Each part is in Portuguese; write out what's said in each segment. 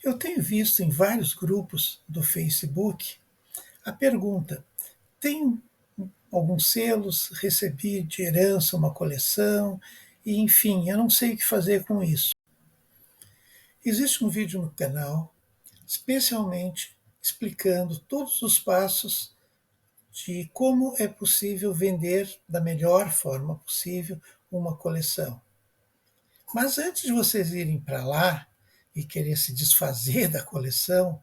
Eu tenho visto em vários grupos do Facebook a pergunta: tenho alguns selos, recebi de herança uma coleção, e enfim, eu não sei o que fazer com isso. Existe um vídeo no canal, especialmente explicando todos os passos de como é possível vender da melhor forma possível uma coleção. Mas antes de vocês irem para lá e querer se desfazer da coleção,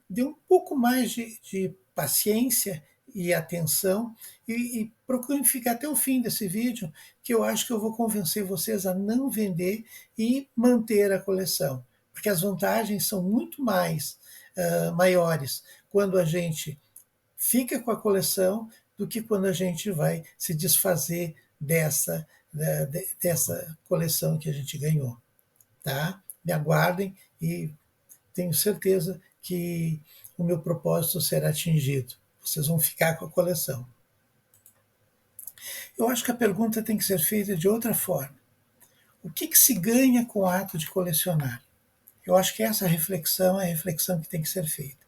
dê um pouco mais de paciência e atenção e procurem ficar até o fim desse vídeo, que eu acho que eu vou convencer vocês a não vender e manter a coleção, porque as vantagens são muito mais maiores quando a gente fica com a coleção do que quando a gente vai se desfazer dessa coleção que a gente ganhou. Tá? Me aguardem e tenho certeza que o meu propósito será atingido. Vocês vão ficar com a coleção. Eu acho que a pergunta tem que ser feita de outra forma. O que se ganha com o ato de colecionar? Eu acho que essa reflexão é a reflexão que tem que ser feita.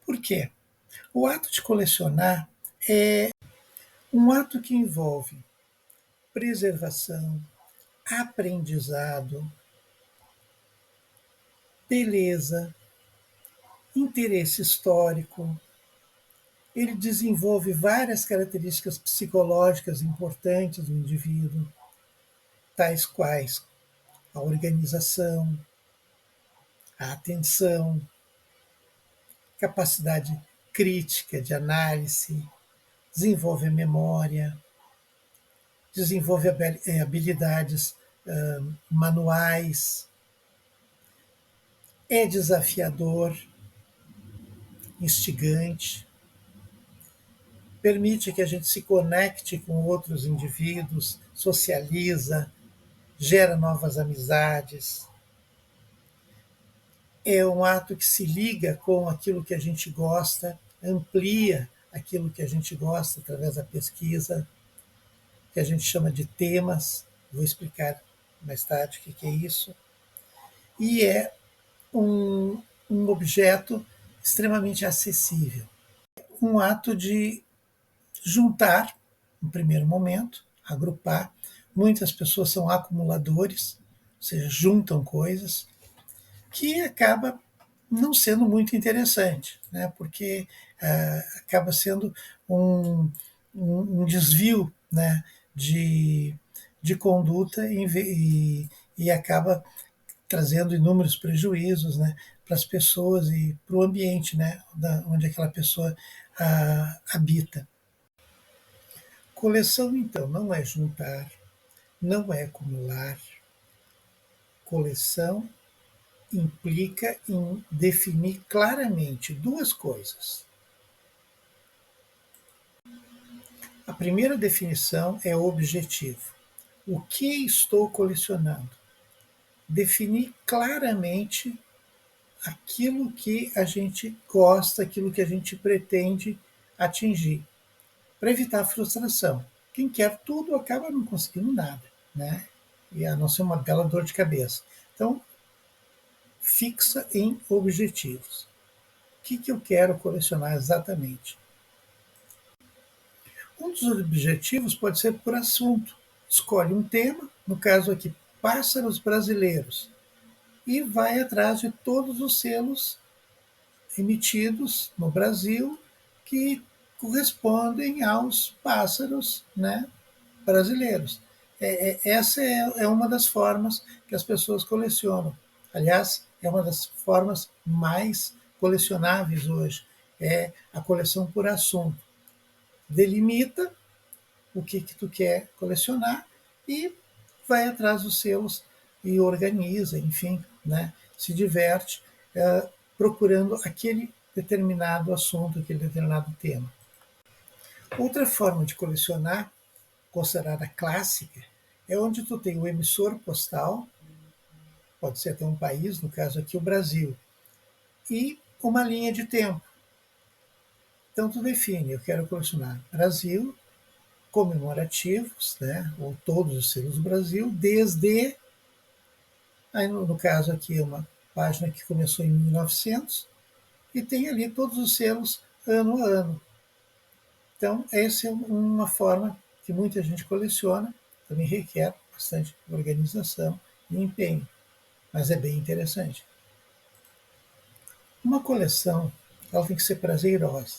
Por quê? O ato de colecionar é um ato que envolve preservação, aprendizado, beleza, interesse histórico. Ele desenvolve várias características psicológicas importantes do indivíduo, tais quais a organização, a atenção, capacidade crítica de análise, desenvolve a memória, desenvolve habilidades manuais, é desafiador, instigante, permite que a gente se conecte com outros indivíduos, socializa, gera novas amizades. É um ato que se liga com aquilo que a gente gosta, amplia aquilo que a gente gosta através da pesquisa, que a gente chama de temas. Vou explicar mais tarde o que é isso. E é um objeto extremamente acessível. Um ato de juntar, no primeiro momento, agrupar. Muitas pessoas são acumuladores, ou seja, juntam coisas, que acaba não sendo muito interessante, né? Porque acaba sendo um desvio, né? de conduta e acaba trazendo inúmeros prejuízos, né? Para as pessoas e para o ambiente, né? Onde aquela pessoa habita. Coleção, então, não é juntar, não é acumular. Coleção implica em definir claramente duas coisas. A primeira definição é o objetivo. O que estou colecionando? Definir claramente aquilo que a gente gosta, aquilo que a gente pretende atingir, para evitar a frustração. Quem quer tudo acaba não conseguindo nada, né? E a não ser uma bela dor de cabeça. Então, fixa em objetivos. O que eu quero colecionar exatamente? Um dos objetivos pode ser por assunto. Escolhe um tema, no caso aqui, pássaros brasileiros, e vai atrás de todos os selos emitidos no Brasil que correspondem aos pássaros, né, brasileiros. Essa é uma das formas que as pessoas colecionam. Aliás, é uma das formas mais colecionáveis hoje. É a coleção por assunto. Delimita o que tu quer colecionar e vai atrás dos selos e organiza, enfim, né, se diverte procurando aquele determinado assunto, aquele determinado tema. Outra forma de colecionar, considerada clássica, é onde tu tem o emissor postal, pode ser até um país, no caso aqui o Brasil, e uma linha de tempo. Então tu define, eu quero colecionar Brasil, comemorativos, né, ou todos os selos do Brasil, desde, aí no caso aqui é uma página que começou em 1900, e tem ali todos os selos ano a ano. Então, essa é uma forma que muita gente coleciona, também requer bastante organização e empenho, mas é bem interessante. Uma coleção, ela tem que ser prazerosa.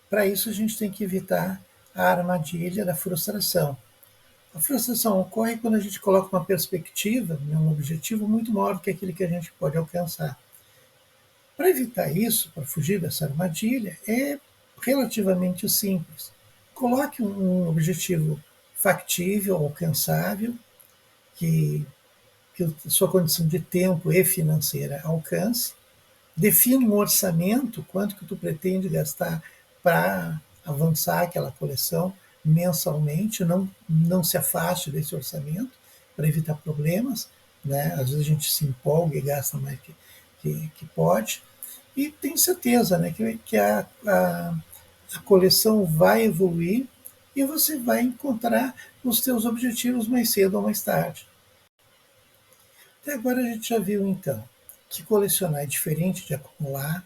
Para isso, a gente tem que evitar a armadilha da frustração. A frustração ocorre quando a gente coloca uma perspectiva, um objetivo muito maior do que aquele que a gente pode alcançar. Para evitar isso, para fugir dessa armadilha, é relativamente simples. Coloque um objetivo factível, alcançável, que a sua condição de tempo e financeira alcance. Defina um orçamento, quanto que tu pretende gastar para avançar aquela coleção mensalmente, não se afaste desse orçamento para evitar problemas, né? Às vezes a gente se empolga e gasta mais que pode, e tem certeza, né, que a coleção vai evoluir e você vai encontrar os seus objetivos mais cedo ou mais tarde. Até agora a gente já viu, então, que colecionar é diferente de acumular,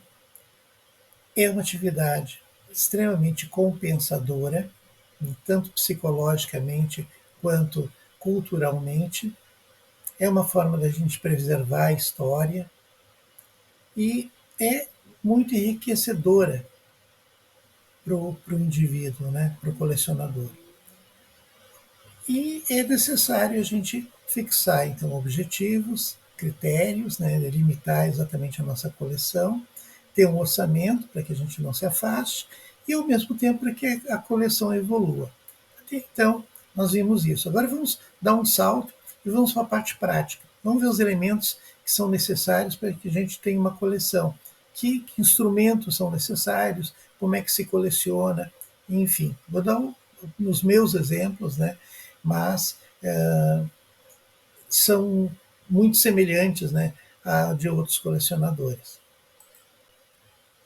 é uma atividade extremamente compensadora, tanto psicologicamente quanto culturalmente. É uma forma da gente preservar a história e é muito enriquecedora para o indivíduo, né, para o colecionador. E é necessário a gente fixar, então, objetivos, critérios, né, delimitar exatamente a nossa coleção, ter um orçamento para que a gente não se afaste e, ao mesmo tempo, para que a coleção evolua. Até então, nós vimos isso. Agora vamos dar um salto e vamos para a parte prática. Vamos ver os elementos que são necessários para que a gente tenha uma coleção. Que instrumentos são necessários, como é que se coleciona, enfim. Vou dar nos meus exemplos, né? Mas são muito semelhantes, né, a de outros colecionadores.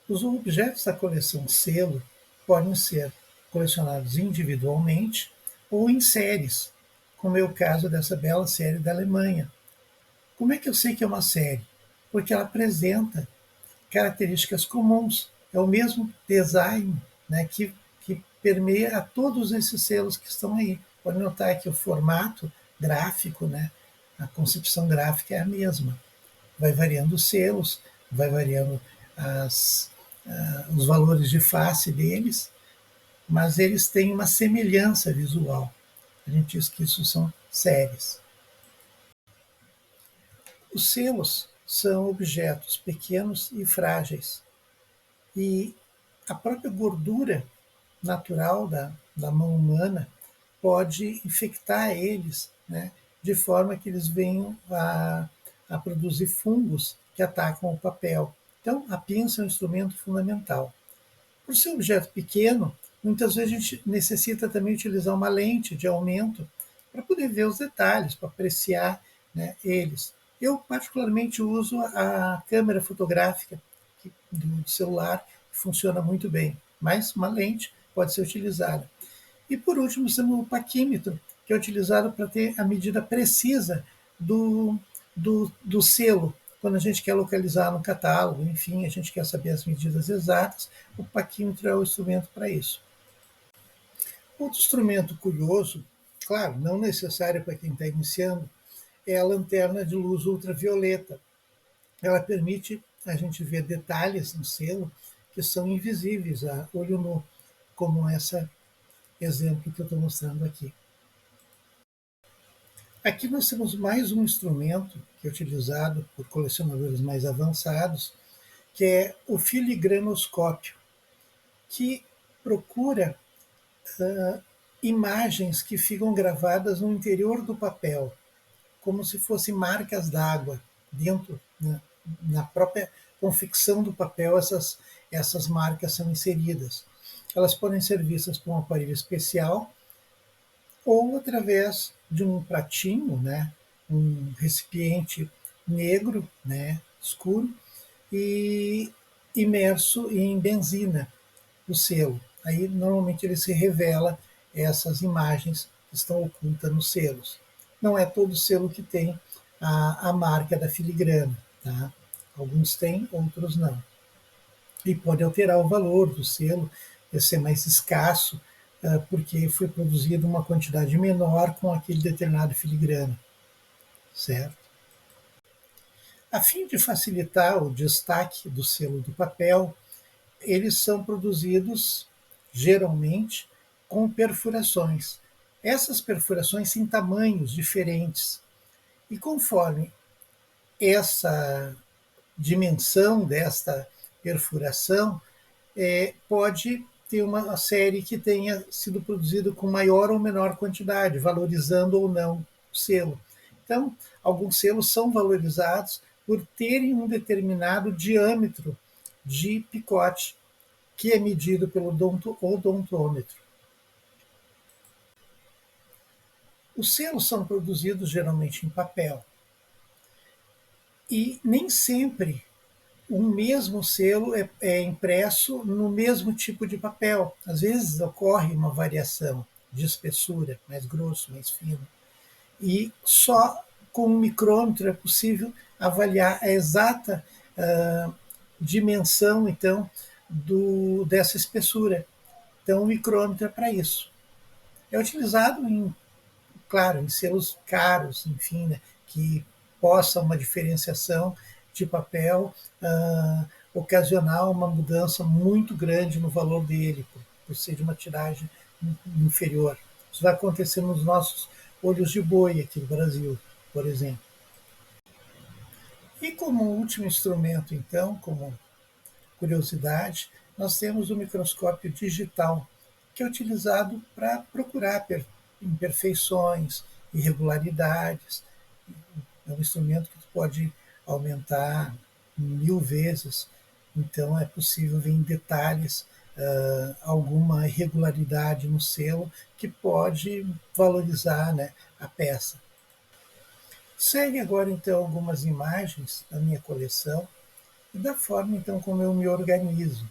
Os objetos da coleção selo podem ser colecionados individualmente ou em séries, como é o caso dessa bela série da Alemanha. Como é que eu sei que é uma série? Porque ela apresenta características comuns, é o mesmo design, né, que permeia a todos esses selos que estão aí. Pode notar que o formato gráfico, né, a concepção gráfica é a mesma. Vai variando os selos, vai variando os valores de face deles, mas eles têm uma semelhança visual. A gente diz que isso são séries. Os selos são objetos pequenos e frágeis. E a própria gordura natural da mão humana pode infectar eles, né, de forma que eles venham a produzir fungos que atacam o papel. Então, a pinça é um instrumento fundamental. Por ser um objeto pequeno, muitas vezes a gente necessita também utilizar uma lente de aumento para poder ver os detalhes, para apreciar, né, eles. Eu, particularmente, uso a câmera fotográfica do celular, que funciona muito bem, mas uma lente pode ser utilizada. E, por último, temos o paquímetro, que é utilizado para ter a medida precisa do selo. Quando a gente quer localizar no catálogo, enfim, a gente quer saber as medidas exatas, o paquímetro é o instrumento para isso. Outro instrumento curioso, claro, não necessário para quem está iniciando, é a lanterna de luz ultravioleta. Ela permite a gente ver detalhes no selo que são invisíveis a olho nu, como esse exemplo que eu estou mostrando aqui. Aqui nós temos mais um instrumento que é utilizado por colecionadores mais avançados, que é o filigranoscópio, que procura imagens que ficam gravadas no interior do papel, como se fossem marcas d'água dentro, né, na própria confecção do papel, essas marcas são inseridas. Elas podem ser vistas com um aparelho especial ou através de um pratinho, né, um recipiente negro, né, escuro, e imerso em benzina, o selo. Aí normalmente ele se revela essas imagens que estão ocultas nos selos. Não é todo selo que tem a marca da filigrana, tá? Alguns têm, outros não. E pode alterar o valor do selo, ser mais escasso, porque foi produzido uma quantidade menor com aquele determinado filigrana, certo? A fim de facilitar o destaque do selo do papel, eles são produzidos geralmente com perfurações. Essas perfurações têm tamanhos diferentes e conforme essa dimensão desta perfuração, pode ter uma série que tenha sido produzida com maior ou menor quantidade, valorizando ou não o selo. Então, alguns selos são valorizados por terem um determinado diâmetro de picote, que é medido pelo odontômetro. Os selos são produzidos geralmente em papel e nem sempre o mesmo selo é impresso no mesmo tipo de papel. Às vezes ocorre uma variação de espessura, mais grosso, mais fino. E só com um micrômetro é possível avaliar a exata dimensão, então, dessa espessura. Então, o micrômetro é para isso. É utilizado claro, em selos caros, enfim, né, que possa uma diferenciação de papel ocasionar uma mudança muito grande no valor dele, por ser de uma tiragem inferior. Isso vai acontecer nos nossos olhos de boi aqui no Brasil, por exemplo. E como último instrumento, então, como curiosidade, nós temos o microscópio digital, que é utilizado para procurar imperfeições, irregularidades. É um instrumento que tu pode aumentar 1000 vezes, então é possível ver em detalhes alguma irregularidade no selo que pode valorizar, né, a peça. Segue agora então algumas imagens da minha coleção e da forma então como eu me organizo.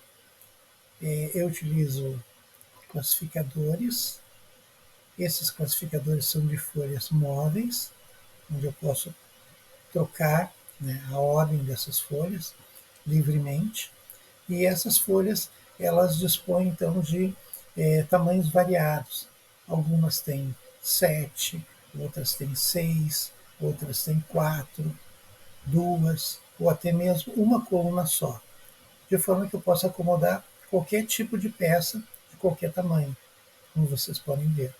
Eu utilizo classificadores. Esses classificadores são de folhas móveis, onde eu posso trocar, né, a ordem dessas folhas livremente. E essas folhas elas dispõem então de tamanhos variados. Algumas têm 7, outras têm 6, outras têm 4, duas ou até mesmo uma coluna só, de forma que eu possa acomodar qualquer tipo de peça de qualquer tamanho, como vocês podem ver.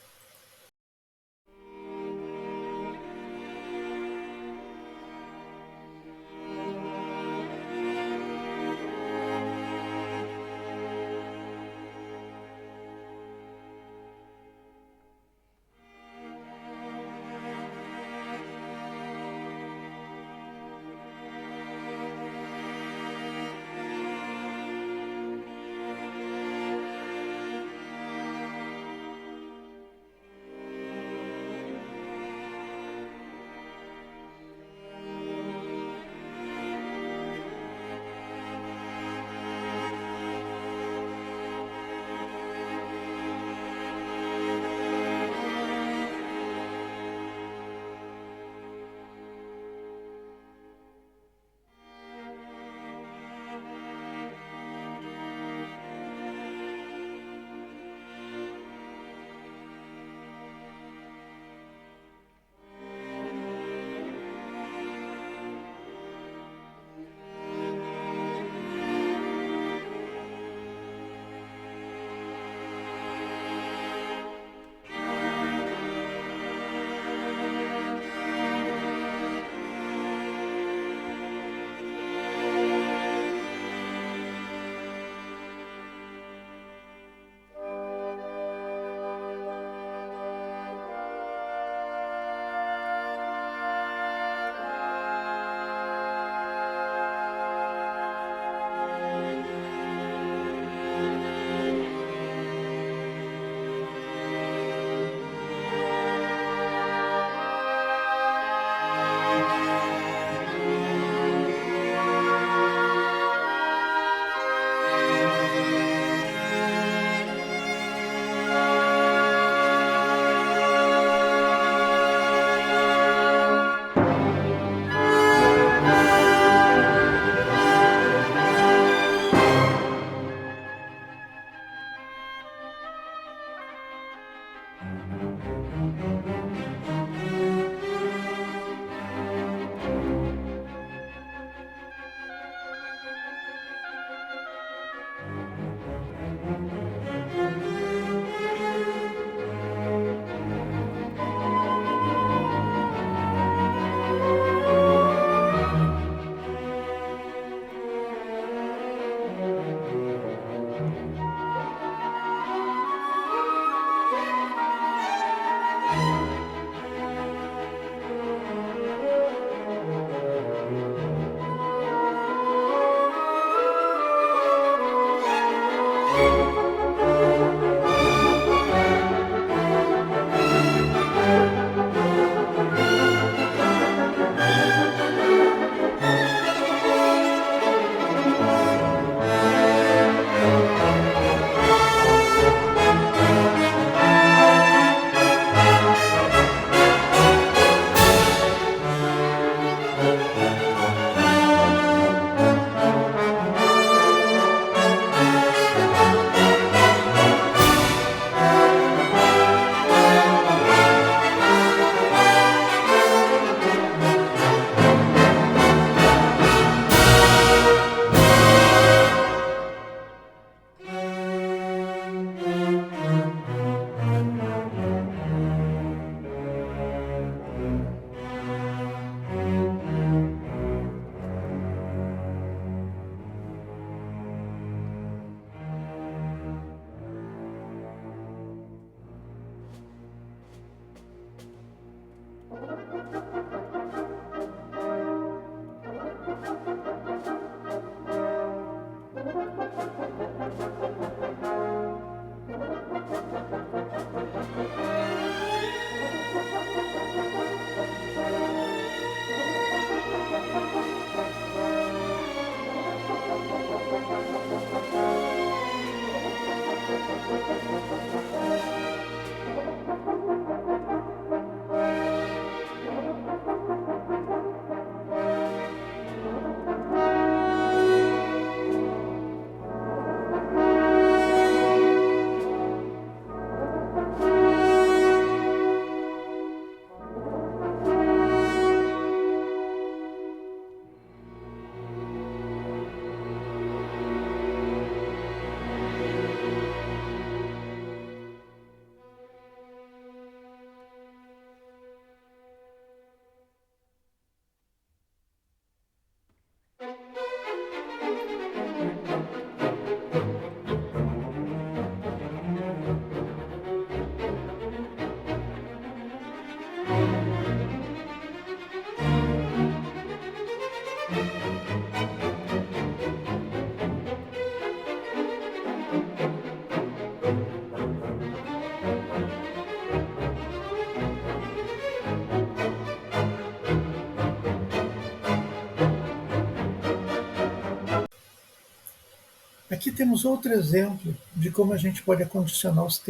Aqui temos outro exemplo de como a gente pode acondicionar os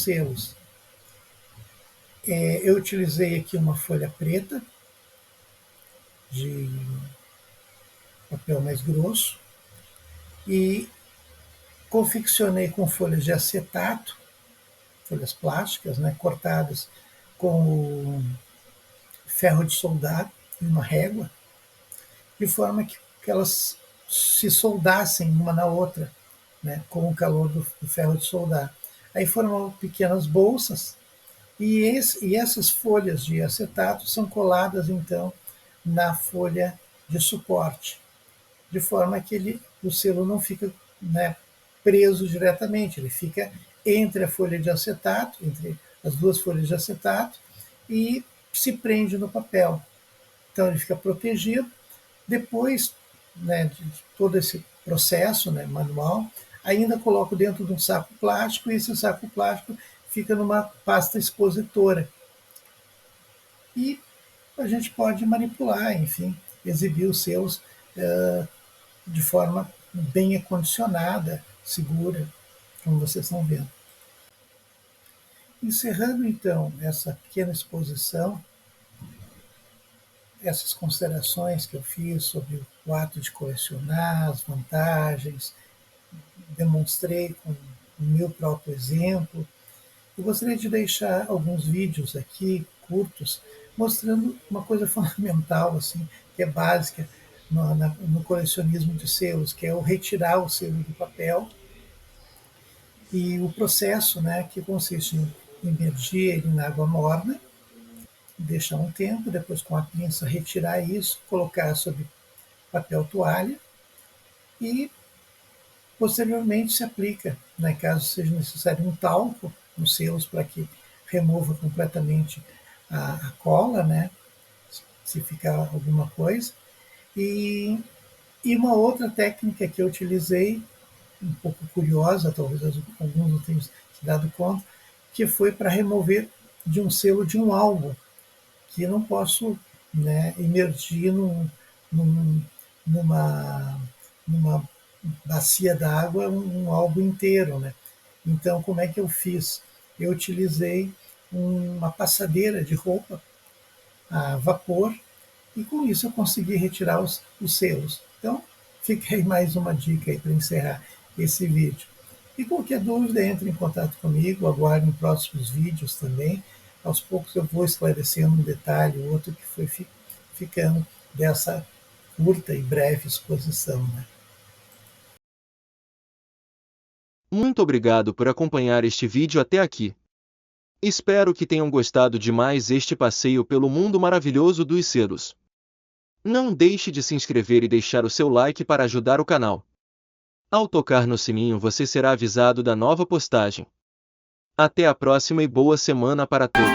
selos. Eu utilizei aqui uma folha preta de papel mais grosso e confeccionei com folhas de acetato, folhas plásticas, né, cortadas com o ferro de soldar e uma régua, de forma que elas se soldassem uma na outra, né, com o calor do ferro de soldar. Aí formam pequenas bolsas e essas folhas de acetato são coladas, então, na folha de suporte, de forma que o selo não fica, né, preso diretamente, ele fica entre a folha de acetato, entre as duas folhas de acetato, e se prende no papel. Então ele fica protegido. Depois, né, de todo esse processo, né, manual, ainda coloco dentro de um saco plástico, e esse saco plástico fica numa pasta expositora. E a gente pode manipular, enfim, exibir os selos de forma bem acondicionada, segura, como vocês estão vendo. Encerrando, então, essa pequena exposição, essas considerações que eu fiz sobre o ato de colecionar, as vantagens, demonstrei com o meu próprio exemplo. Eu gostaria de deixar alguns vídeos aqui, curtos, mostrando uma coisa fundamental, assim, que é básica no colecionismo de selos, que é o retirar o selo do papel, e o processo, né, que consiste em imergir ele na água morna, deixar um tempo, depois com a pinça retirar isso, colocar sobre papel toalha e posteriormente se aplica, né, caso seja necessário, um talco nos selos para que remova completamente a cola, né, se ficar alguma coisa. E uma outra técnica que eu utilizei, um pouco curiosa, talvez alguns não tenham se dado conta, que foi para remover de um selo de um álbum, que eu não posso, né, imergir num, numa, numa bacia d'água um álbum inteiro, né? Então, como é que eu fiz? Eu utilizei uma passadeira de roupa a vapor e com isso eu consegui retirar os selos. Então, fica aí mais uma dica aí para encerrar esse vídeo. E qualquer dúvida, entre em contato comigo, aguardem próximos vídeos também. Aos poucos eu vou esclarecendo um detalhe ou outro que foi ficando dessa curta e breve exposição, né? Muito obrigado por acompanhar este vídeo até aqui. Espero que tenham gostado de mais este passeio pelo mundo maravilhoso dos selos. Não deixe de se inscrever e deixar o seu like para ajudar o canal. Ao tocar no sininho você será avisado da nova postagem. Até a próxima e boa semana para todos.